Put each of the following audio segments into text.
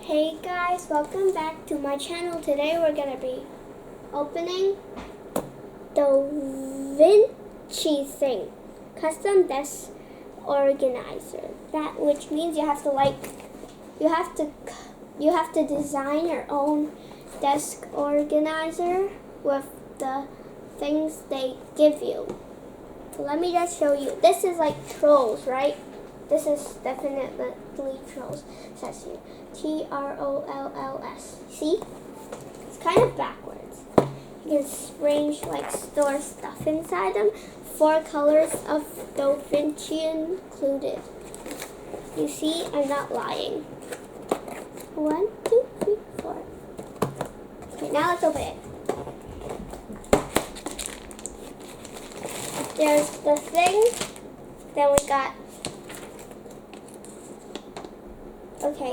Hey guys, welcome back to my channel. Today we're going to be opening DohVinci thing, Custom Desk Organizer. Which means you have to design your own desk organizer with the things they give you. So let me just show you. This is like trolls, right? This is definitely trolls. It says here TROLLS. See? It's kind of backwards. You can store stuff inside them. 4 colors of DohVinci included. You see, I'm not lying. 1, 2, 3, 4. Okay, now let's open it. There's the thing. Then we got. Okay,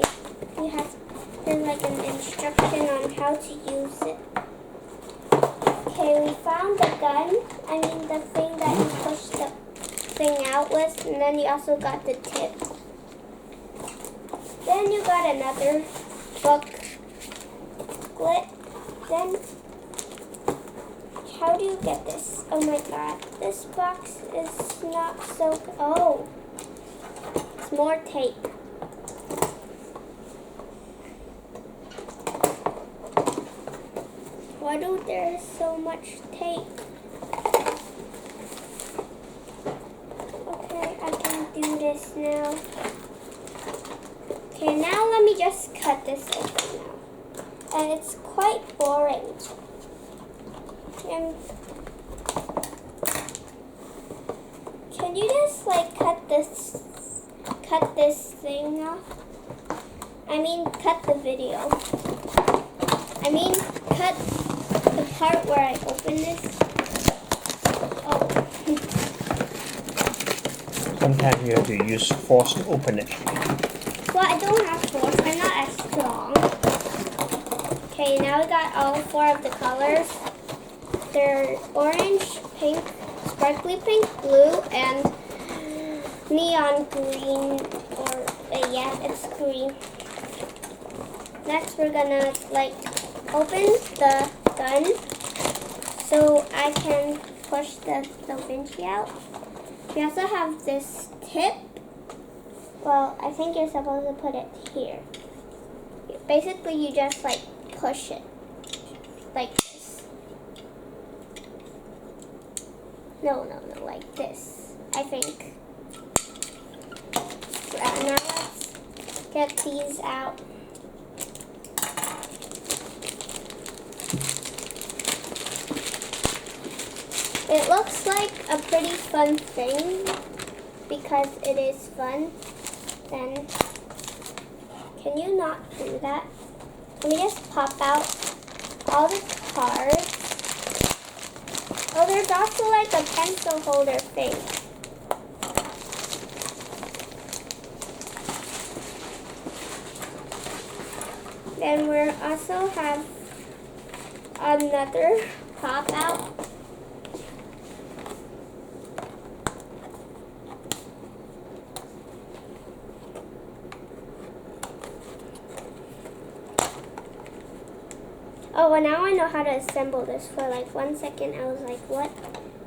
there's like an instruction on how to use it. Okay, we found the gun. The thing that you push the thing out with, and then you also got the tip. Then you got another booklet. Then, how do you get this? Oh my god, this box is not so. Oh, it's more tape. Why do there so much tape? Okay, I can do this now. Okay, now let me just cut this open now. And it's quite boring. And can you just like cut this thing off? Cut the video. Cut the part where I open this. Oh. Sometimes you have to use force to open it. Well, I don't have force. I'm not as strong. Okay, now we got all 4 of the colors. They're orange, pink, sparkly pink, blue, and neon green. Yeah, it's green. Next, we're gonna open the gun so I can push the DohVinci out. We also have this tip. Well, I think you're supposed to put it here. Basically, you just push it like this. No, like this, I think. Now let's get these out. It looks like a pretty fun thing because it is fun. Then, can you not do that? Let me just pop out all the cards. Oh, there's also a pencil holder thing. Then we also have another pop out. Oh, well, now I know how to assemble this. For 1 second, I was like, what?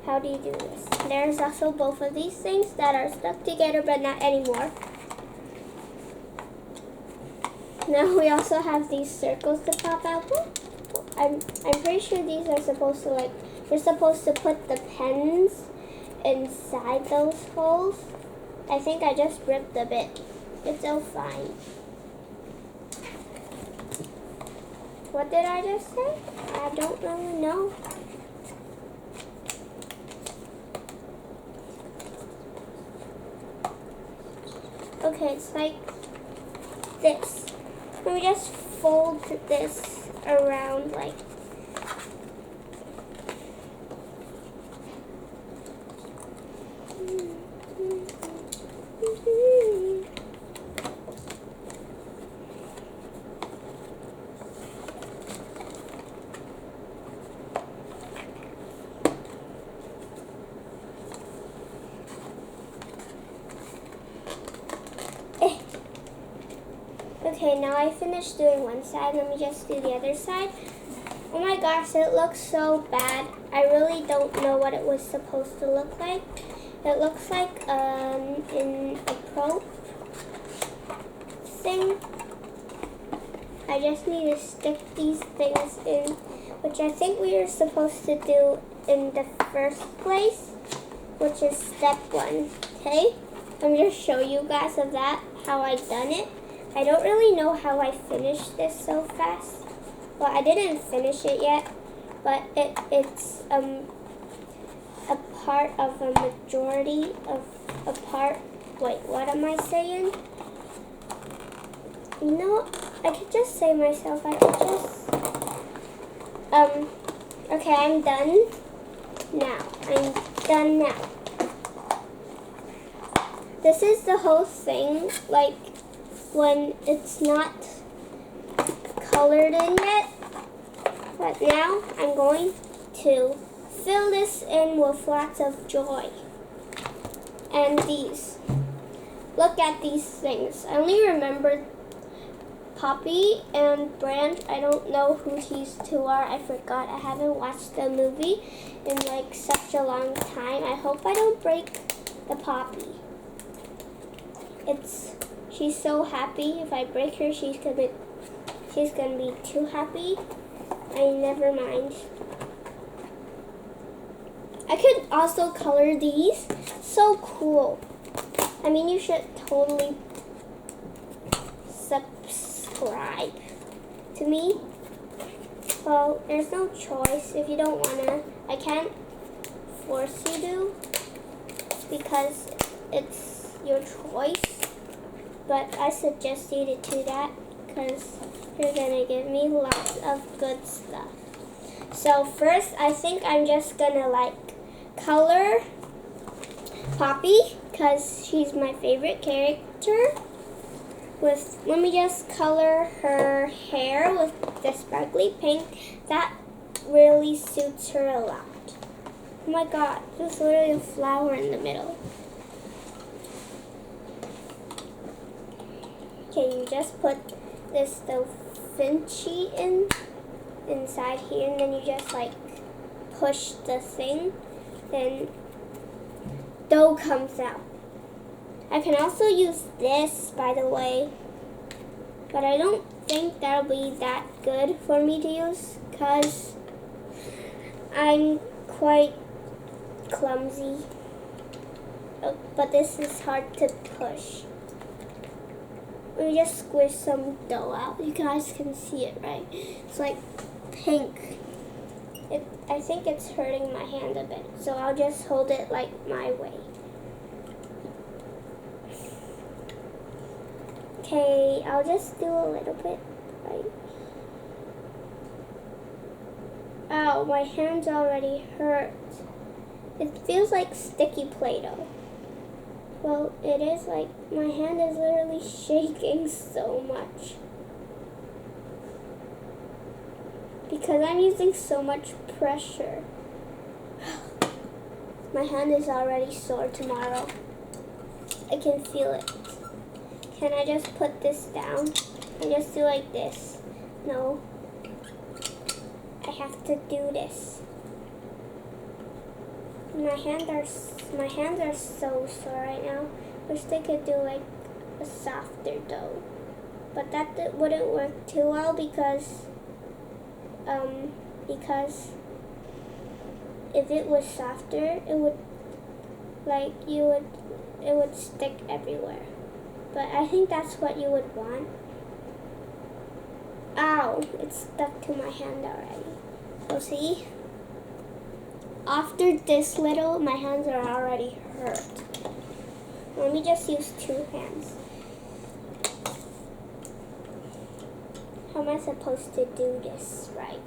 How do you do this? There's also both of these things that are stuck together, but not anymore. Now we also have these circles to pop out. I'm pretty sure these are supposed to you're supposed to put the pens inside those holes. I think I just ripped a bit. It's so fine. What did I just say? I don't really know. Okay, it's like this. Let me just fold this around Okay, now I finished finished doing one side. Let me just do the other side. Oh my gosh, it looks so bad. I really don't know what it was supposed to look like. It looks like in a probe thing. I just need to stick these things in, which I think we were supposed to do in the first place, which is step 1. Okay, let me just show you guys of that, how I done it. I don't really know how I finished this so fast. Well, I didn't finish it yet, but it's a part of a majority of a part. Wait, what am I saying? You know, I could just say myself. I could just okay, I'm done now. I'm done now. This is the whole thing, like when it's not colored in yet. But now I'm going to fill this in with lots of joy. And these. Look at these things. I only remember Poppy and Brand. I don't know who these two are. I forgot. I haven't watched the movie in like such a long time. I hope I don't break the Poppy. She's so happy. If I break her, she's gonna be too happy. Never mind. I could also color these. So cool. I mean, you should totally subscribe to me. Well, there's no choice if you don't wanna. I can't force you to because it's your choice. But I suggest you to do that because you're gonna give me lots of good stuff. So first, I think I'm just gonna like color Poppy because she's my favorite character. Let me just color her hair with the sparkly pink. That really suits her a lot. Oh my god, there's literally a flower in the middle. Okay, you just put this DohVinci inside here, and then you just like push the thing, then dough comes out. I can also use this, by the way, but I don't think that'll be that good for me to use because I'm quite clumsy. Oh, but this is hard to push. Let me just squish some dough out. You guys can see it, right? It's like pink. I think it's hurting my hand a bit, so I'll just hold it like my way. Okay, I'll just do a little bit, right? Ow, my hands already hurt. It feels like sticky Play-Doh. Well, it is like, my hand is literally shaking so much. Because I'm using so much pressure. My hand is already sore tomorrow. I can feel it. Can I just put this down and just do like this? No. I have to do this. My hands are so sore right now. Wish they could do like a softer dough. But that wouldn't work too well because if it was softer, it would stick everywhere. But I think that's what you would want. Ow, it's stuck to my hand already. So see? After this little, my hands are already hurt. Let me just use 2 hands. How am I supposed to do this right?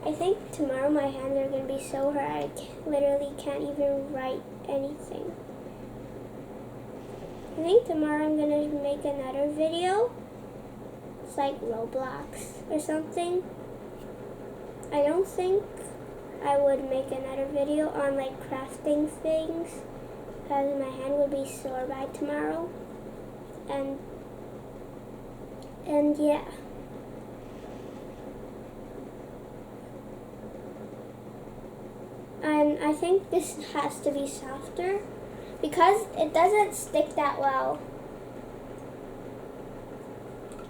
I think tomorrow my hands are going to be so hurt I literally can't even write anything. I think tomorrow I'm going to make another video. It's like Roblox or something. I don't think I would make another video on like crafting things because my hand would be sore by tomorrow. And yeah. And I think this has to be softer because it doesn't stick that well.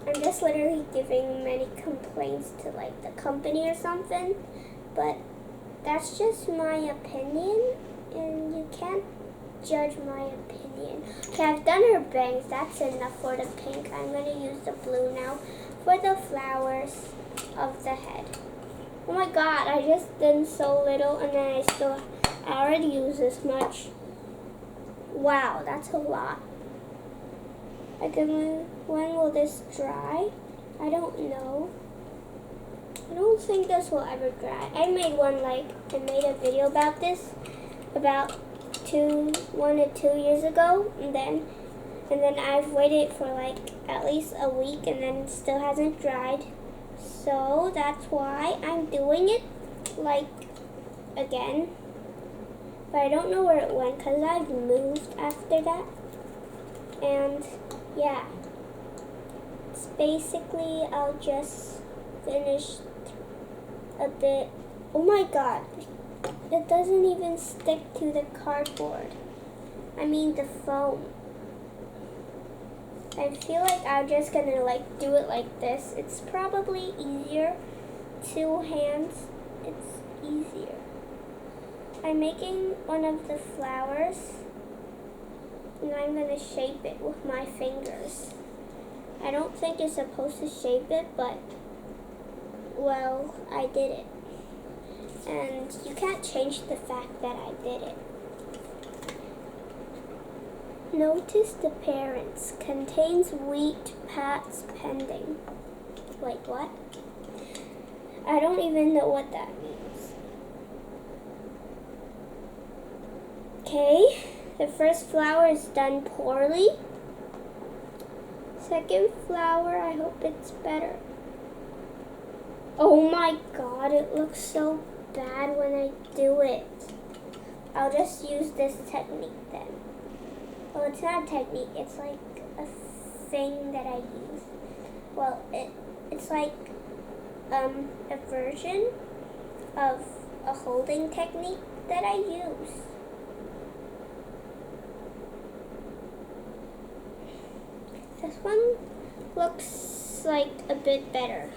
I'm just literally giving many complaints to like the company or something, but that's just my opinion and you can't judge my opinion. Okay, I've done her bangs. That's enough for the pink. I'm going to use the blue now for the flowers of the head. Oh my god, I just did so little and then I already used this much. Wow, that's a lot. When will this dry? I don't know. I don't think this will ever dry. I made a video about this about 1 to 2 years ago, and then I've waited for like at least a week and then it still hasn't dried. So that's why I'm doing it like again. But I don't know where it went because I've moved after that. And yeah, it's basically I'll just finish a bit. Oh my god, it doesn't even stick to the cardboard. I mean the foam. I feel like I'm just gonna like do it like this. It's probably easier. 2 hands, it's easier. I'm making one of the flowers and I'm gonna shape it with my fingers. I don't think you're supposed to shape it, but well, I did it. And you can't change the fact that I did it. Notice the parents. Contains wheat pats pending. Wait, what? I don't even know what that means. Okay, the first flower is done poorly. Second flower, I hope it's better. Oh my god, it looks so bad when I do it. I'll just use this technique then. Well, it's not a technique, it's like a thing that I use. Well, it's like a version of a holding technique that I use. This one looks like a bit better,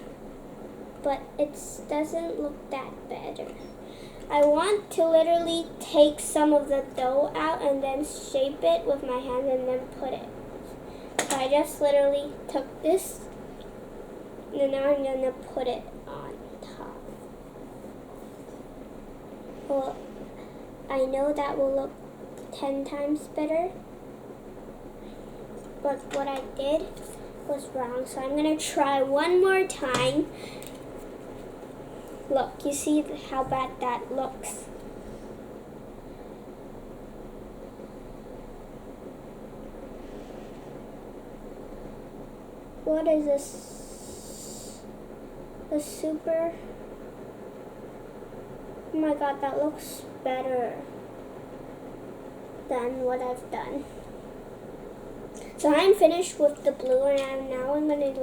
but it doesn't look that better. I want to literally take some of the dough out and then shape it with my hand and then put it. So I just literally took this and now I'm going to put it on top. Well, I know that will look 10 times better, but what I did was wrong. So I'm going to try one more time. Look, you see how bad that looks. What is this? The super... Oh my god, that looks better than what I've done. So I'm finished with the blue and now I'm going to do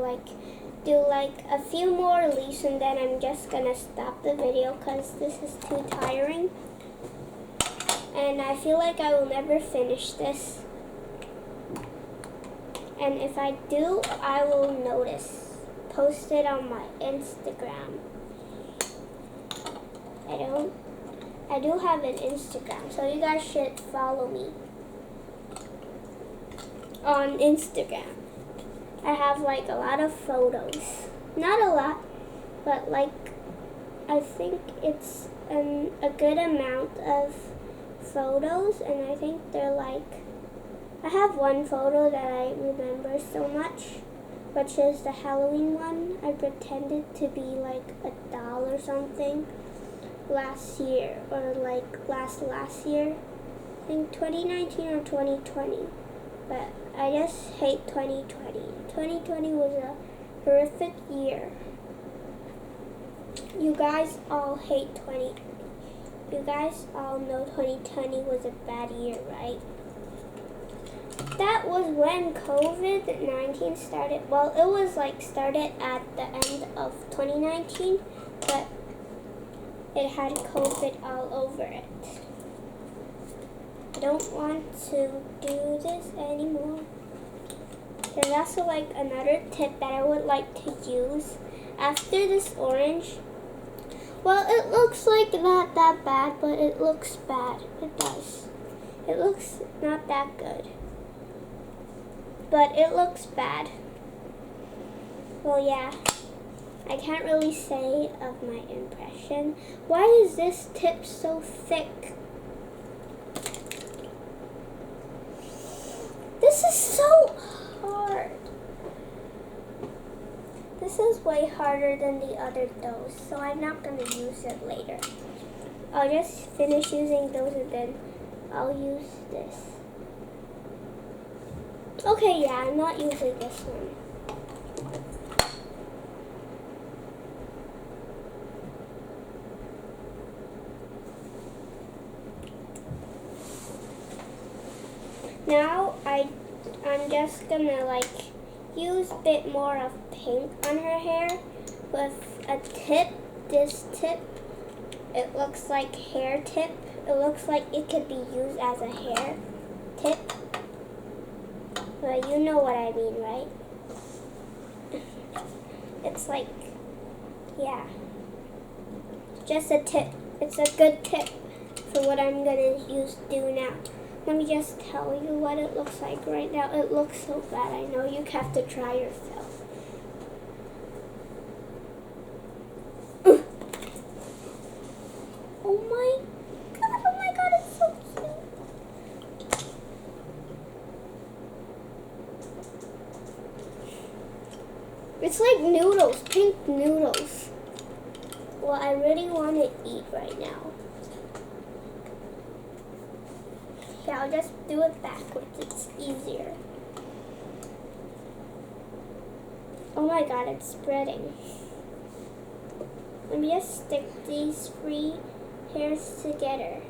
a few more leaves and then I'm just gonna stop the video because this is too tiring and I feel like I will never finish this, and if I do I will post it on my Instagram. I do have an Instagram, so you guys should follow me on Instagram. I have a lot of photos. Not a lot, but I think it's a good amount of photos, and I think they're I have one photo that I remember so much, which is the Halloween one. I pretended to be a doll or something last year, or last year. I think 2019 or 2020. But I just hate 2020. 2020 was a horrific year. You guys all hate 2020. You guys all know 2020 was a bad year, right? that was when COVID-19 started. Well, it was like started at the end of 2019, but it had COVID all over it. I don't want to do this anymore. There's also like another tip that I would like to use after this orange. Well, it looks like not that bad, but it looks bad. It does. It looks not that good, but it looks bad. Well, yeah, I can't really say of my impression. Why is this tip so thick? This is so hard. This is way harder than the other doughs, so I'm not going to use it later. I'll just finish using those and then I'll use this. Okay, yeah, I'm not using this one. Now I'm just gonna like use a bit more of pink on her hair with a tip. This tip, it looks like hair tip. It looks like it could be used as a hair tip. Well, you know what I mean, right? It's like, yeah, just a tip. It's a good tip for what I'm gonna do now. Let me just tell you what it looks like right now. It looks so bad. I know you have to try yourself. Oh my god, it's so cute. It's like noodles, pink noodles. Well, I really want to eat right now. Yeah, I'll just do it backwards. It's easier. Oh my god, it's spreading. Let me just stick these three hairs together.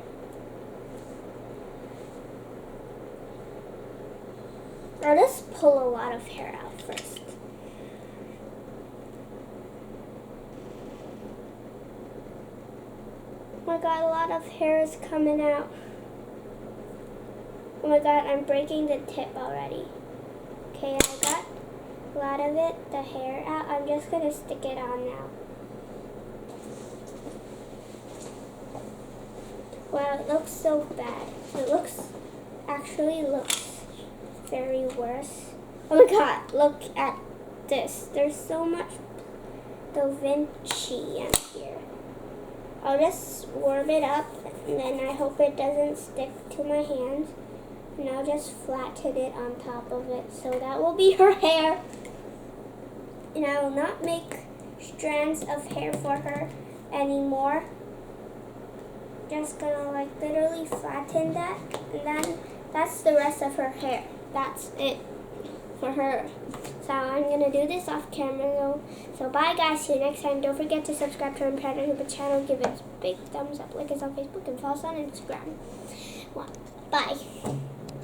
I'll just pull a lot of hair out first. Oh my god, a lot of hair is coming out. Oh my god, I'm breaking the tip already. Okay, I got a lot of it, the hair out. I'm just gonna stick it on now. Wow, it looks so bad. It actually looks very worse. Oh my god, look at this. There's so much DohVinci in here. I'll just warm it up and then I hope it doesn't stick to my hands. And I'll just flatten it on top of it. So that will be her hair. And I will not make strands of hair for her anymore. Just gonna like literally flatten that. And then that's the rest of her hair. That's it for her. So I'm gonna do this off camera though. So bye guys, see you next time. Don't forget to subscribe to our YouTube channel. Give it a big thumbs up, like us on Facebook, and follow us on Instagram. Well, bye.